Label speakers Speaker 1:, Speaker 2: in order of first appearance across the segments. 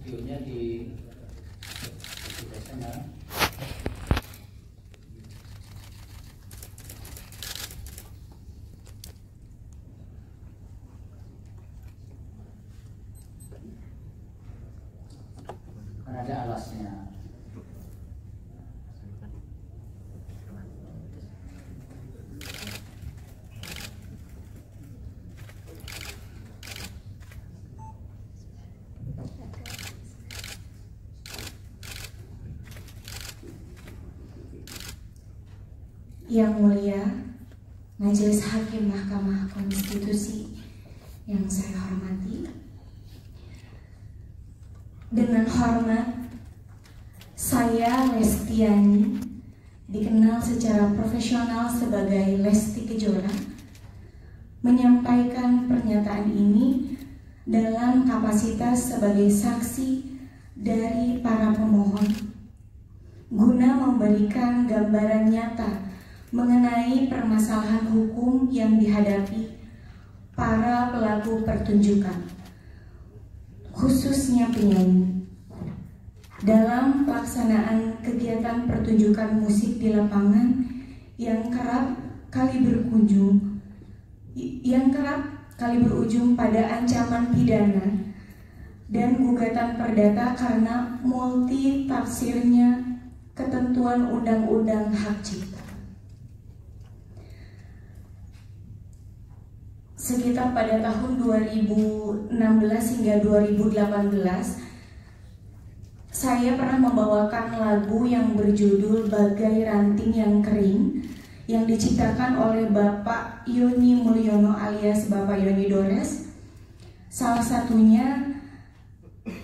Speaker 1: videonya di sana. Kan ada alasnya.
Speaker 2: Yang Mulia Majelis Hakim Mahkamah Konstitusi yang saya hormati, dengan hormat saya Lestiani, dikenal secara profesional sebagai Lesti Kejora, menyampaikan pernyataan ini dalam kapasitas sebagai saksi dari para pemohon guna memberikan gambaran nyata mengenai permasalahan hukum yang dihadapi para pelaku pertunjukan, khususnya penyanyi, dalam pelaksanaan kegiatan pertunjukan musik di lapangan yang kerap kali berujung pada ancaman pidana dan gugatan perdata karena multi tafsirnya ketentuan Undang-Undang Hak Cipta. Sekitar pada tahun 2016 hingga 2018, saya pernah membawakan lagu yang berjudul Bagai Ranting Yang Kering yang diciptakan oleh Bapak Yoni Mulyono alias Bapak Yoni Dores. Salah satunya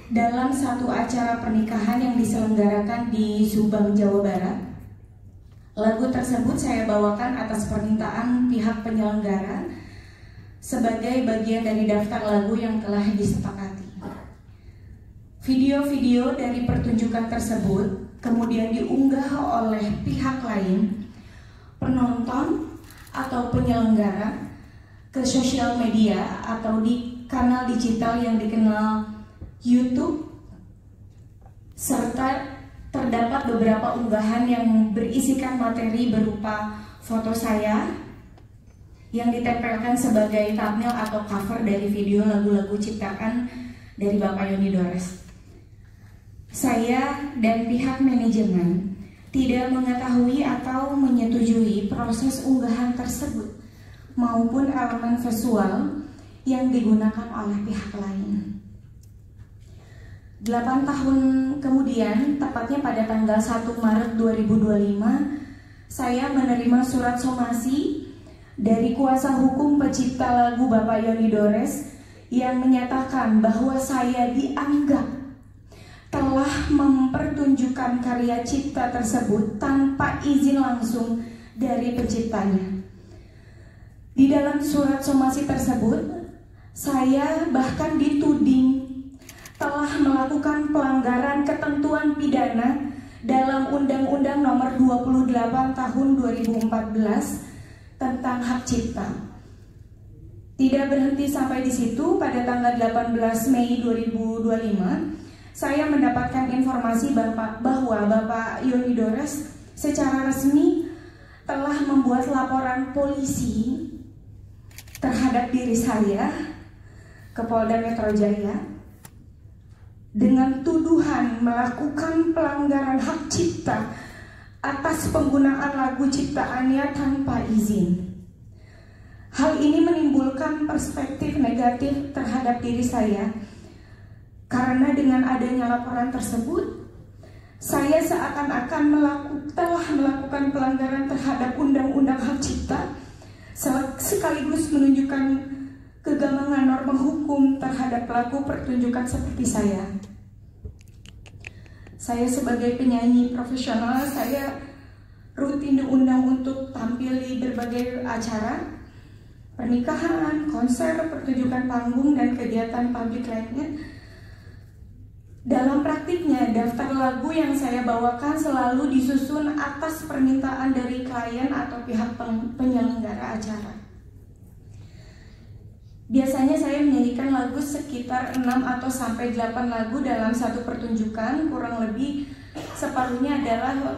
Speaker 2: dalam satu acara pernikahan yang diselenggarakan di Subang, Jawa Barat. Lagu tersebut saya bawakan atas permintaan pihak penyelenggara sebagai bagian dari daftar lagu yang telah disepakati. Video-video dari pertunjukan tersebut kemudian diunggah oleh pihak lain, penonton atau penyelenggara, ke sosial media atau di kanal digital yang dikenal YouTube, serta terdapat beberapa unggahan yang berisikan materi berupa foto saya yang ditempelkan sebagai thumbnail atau cover dari video lagu-lagu ciptaan dari Bapak Yoni Dores. Saya dan pihak manajemen tidak mengetahui atau menyetujui proses unggahan tersebut maupun elemen visual yang digunakan oleh pihak lain. 8 tahun kemudian, tepatnya pada tanggal 1 Maret 2025, saya menerima surat somasi dari kuasa hukum pencipta lagu Bapak Yoni Dores yang menyatakan bahwa saya dianggap telah mempertunjukkan karya cipta tersebut tanpa izin langsung dari penciptanya. Di dalam surat somasi tersebut, saya bahkan dituding telah melakukan pelanggaran ketentuan pidana dalam Undang-Undang Nomor 28 Tahun 2014 tentang hak cipta. Tidak berhenti sampai di situ, pada tanggal 18 Mei 2025, saya mendapatkan informasi bahwa Bapak Yoni Dores secara resmi telah membuat laporan polisi terhadap diri saya ke Polda Metro Jaya dengan tuduhan melakukan pelanggaran hak cipta atas penggunaan lagu ciptaannya tanpa izin. Hal ini menimbulkan perspektif negatif terhadap diri saya, karena dengan adanya laporan tersebut, saya seakan-akan telah melakukan pelanggaran terhadap Undang-Undang Hak Cipta, sekaligus menunjukkan kegamangan norma hukum terhadap pelaku pertunjukan seperti saya. Saya sebagai penyanyi profesional, saya rutin diundang untuk tampil di berbagai acara, pernikahan, konser, pertunjukan panggung, dan kegiatan publik lainnya. Dalam praktiknya, daftar lagu yang saya bawakan selalu disusun atas permintaan dari klien atau pihak penyelenggara acara. Biasanya saya menyanyikan lagu lagu sekitar 6 atau sampai 8 lagu dalam satu pertunjukan, kurang lebih separuhnya adalah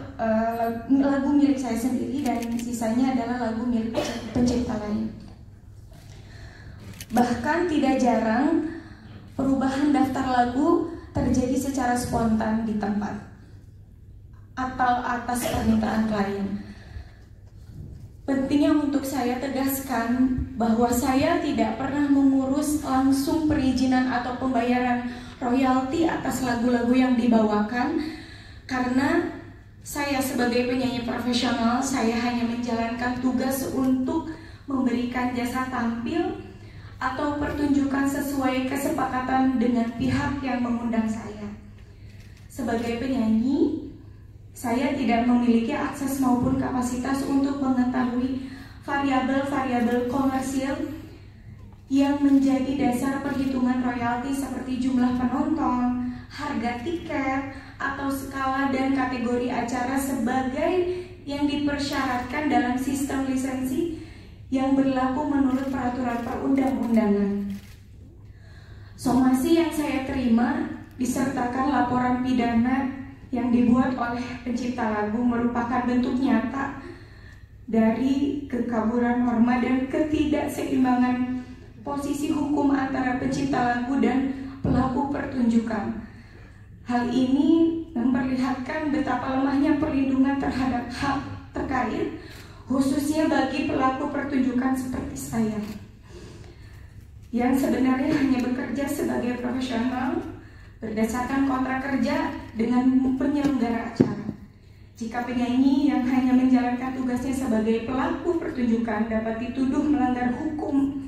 Speaker 2: lagu milik saya sendiri dan sisanya adalah lagu milik pencipta lain. Bahkan tidak jarang perubahan daftar lagu terjadi secara spontan di tempat atau atas permintaan klien. Pentingnya untuk saya tegaskan bahwa saya tidak pernah mengurus langsung perizinan atau pembayaran royalti atas lagu-lagu yang dibawakan, karena saya sebagai penyanyi profesional, saya hanya menjalankan tugas untuk memberikan jasa tampil atau pertunjukan sesuai kesepakatan dengan pihak yang mengundang saya. Sebagai penyanyi, saya tidak memiliki akses maupun kapasitas untuk mengetahui variabel-variabel komersil yang menjadi dasar perhitungan royalti seperti jumlah penonton, harga tiket, atau skala dan kategori acara sebagai yang dipersyaratkan dalam sistem lisensi yang berlaku menurut peraturan perundang-undangan. Somasi yang saya terima disertakan laporan pidana yang dibuat oleh pencipta lagu merupakan bentuk nyata dari kekaburan norma dan ketidakseimbangan posisi hukum antara pencipta lagu dan pelaku pertunjukan. Hal ini memperlihatkan betapa lemahnya perlindungan terhadap hak terkait, khususnya bagi pelaku pertunjukan seperti saya, yang sebenarnya hanya bekerja sebagai profesional berdasarkan kontrak kerja dengan penyelenggara acara. Jika penyanyi yang hanya menjalankan tugasnya sebagai pelaku pertunjukan dapat dituduh melanggar hukum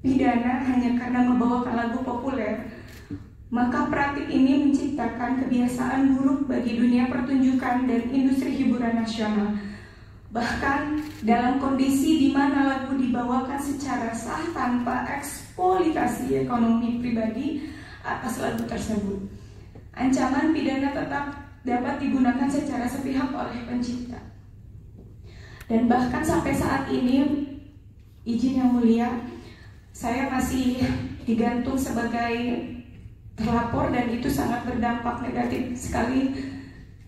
Speaker 2: pidana hanya karena membawakan lagu populer, maka praktik ini menciptakan kebiasaan buruk bagi dunia pertunjukan dan industri hiburan nasional. Bahkan dalam kondisi di mana lagu dibawakan secara sah tanpa eksploitasi ekonomi pribadi atas lagu tersebut, ancaman pidana tetap dapat digunakan secara sepihak oleh pencipta. Dan bahkan sampai saat ini, izin yang mulia, saya masih digantung sebagai terlapor dan itu sangat berdampak negatif sekali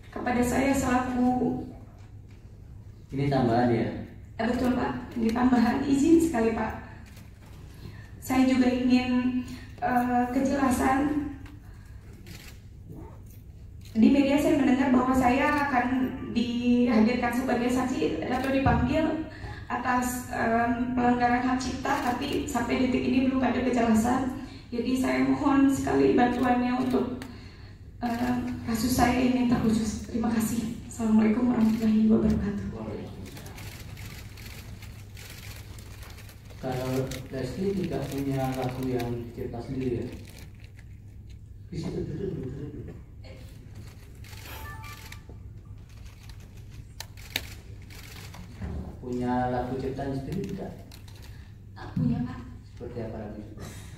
Speaker 2: kepada saya selaku.
Speaker 1: Ini tambahan ya?
Speaker 2: Betul Pak, ini tambahan, izin sekali Pak. Saya juga ingin kejelasan. Di media saya mendengar bahwa saya akan dihadirkan sebagai saksi atau dipanggil atas pelanggaran hak cipta, tapi sampai detik ini belum ada kejelasan. Jadi saya mohon sekali bantuannya untuk kasus saya ini terkhusus. Terima kasih. Assalamualaikum warahmatullahi wabarakatuh.
Speaker 1: Kalau Leslie tidak punya lagu yang dicipta sendiri ya? Di situ duduk. Punya lagu ciptaan sendiri tidak?
Speaker 2: Punya Pak.
Speaker 1: Seperti apa lagu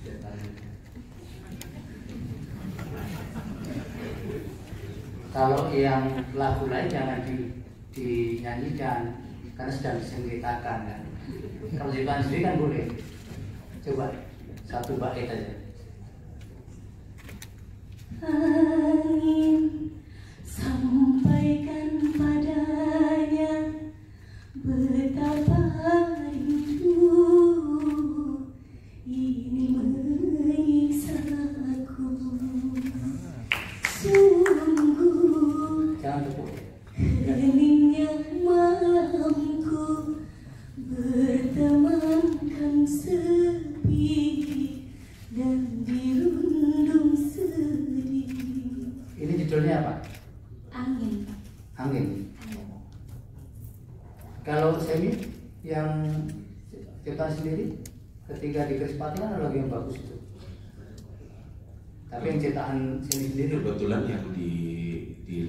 Speaker 1: ciptaan? Kalau yang lagu lain jangan dinyanyikan karena sedang disengketakan kan. Kalau ciptaan sendiri kan boleh. Coba satu bait aja.
Speaker 2: Angin sampaikan padanya betapa rindu ini menyiksaku. Sungguh
Speaker 1: Jangan tepuk.
Speaker 2: heningnya malamku bertemankan sepi dan dirundung sedih.
Speaker 1: Ini judulnya apa?
Speaker 2: Angin.
Speaker 1: Angin. Kalau Semi yang ciptaan sendiri ketika di Krispati kan ada lagu yang bagus itu. Tapi yang ciptaan Semi sendiri
Speaker 3: kebetulan yang di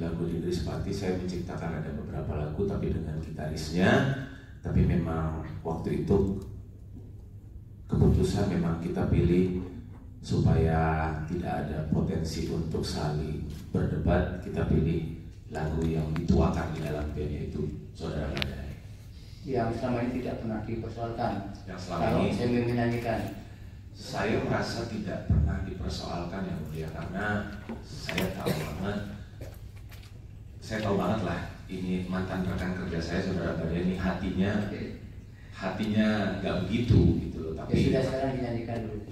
Speaker 3: lagu di Krispati saya menciptakan ada beberapa lagu tapi dengan gitarisnya. Tapi memang waktu itu keputusan memang kita pilih supaya tidak ada potensi untuk saling berdebat. Kita pilih lagu yang dituakan di dalam band, yaitu Saudara Badai,
Speaker 1: yang selama ini tidak pernah dipersoalkan.
Speaker 3: yang selama
Speaker 1: Kalau
Speaker 3: ini
Speaker 1: Semi menyanyikan
Speaker 3: Saya merasa tidak pernah dipersoalkan yang mulia, karena saya tahu banget lah, ini mantan rekan kerja saya, saudara Baria, ini hatinya nggak begitu gitu loh. Tapi
Speaker 1: sudah, sekarang dinyanyikan dulu.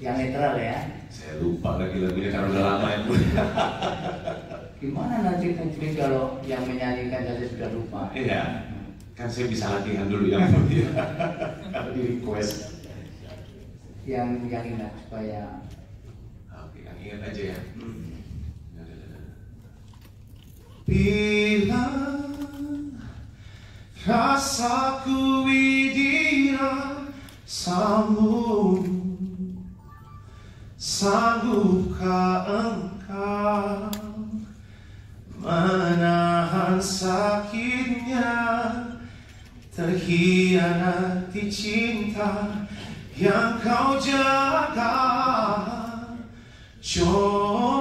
Speaker 1: Yang netral ya.
Speaker 3: Saya lupa lagi lagunya karena udah lama ya mulia.
Speaker 1: Gimana nanti publik kalau yang menyanyikan saja sudah lupa?
Speaker 3: Iya. Kan saya bisa latihan dulu yang mulia. Kalau di request
Speaker 1: yang ingat supaya
Speaker 3: yang ingat aja ya. Bila rasaku widira sambung, sanggupkah engkau menahan sakitnya terhianati cinta yang kau jaga? Coba